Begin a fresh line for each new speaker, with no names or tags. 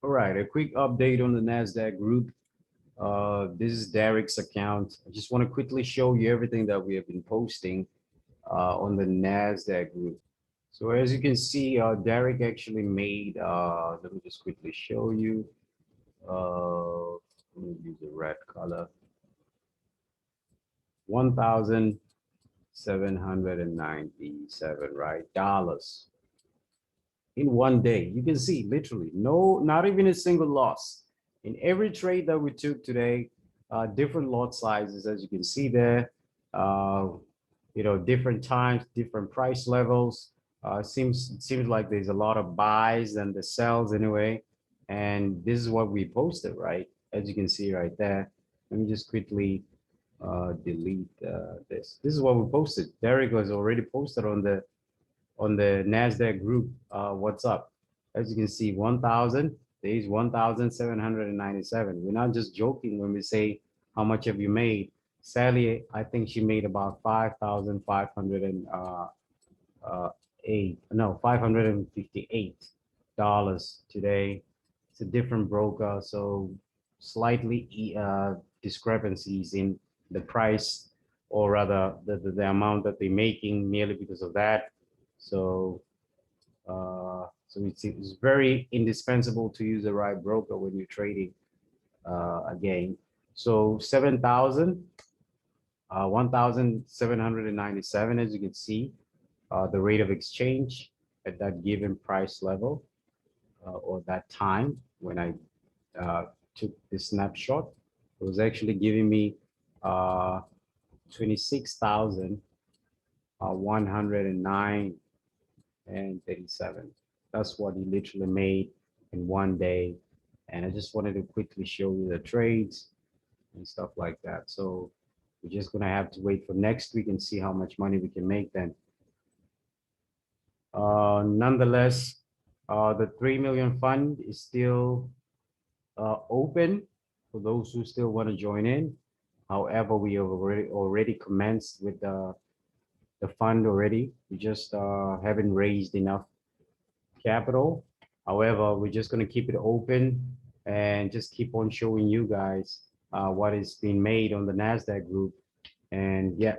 All right, a quick update on the NASDAQ group. This is Derrick's account. I just want to quickly show you everything that we have been posting on the NASDAQ group. So as you can see, Derrick actually made, let me just quickly show you. Let me use the red color, $1,797, right? Dollars in one day. You can see literally no, not even a single loss in every trade that we took today. Different lot sizes, as you can see there. Uh, different times, different price levels. It seems like there's a lot of buys than the sells anyway. And this is what we posted, right? As you can see right there. Let me just quickly delete this. This is what we posted. Derek was already posted on the NASDAQ group. What's up? As you can see, 1,000, there's 1,797. We're not just joking when we say how much have you made. Sally, I think she made about 558 dollars today. It's a different broker, so slightly discrepancies in the price, or rather the amount that they're making merely because of that. So it's very indispensable to use the right broker when you're trading again. So 1,797, as you can see, the rate of exchange at that given price level or that time when I took this snapshot, it was actually giving me 26,109 and 37. That's what he literally made in one day. And I just wanted to quickly show you the trades and stuff like that. So we're just gonna have to wait for next week and see how much money we can make then. Nonetheless, the 3 million fund is still open for those who still want to join in. However, we have already commenced with the fund already. We just haven't raised enough capital. However, we're just going to keep it open and just keep on showing you guys what is being made on the NASDAQ group. And yeah,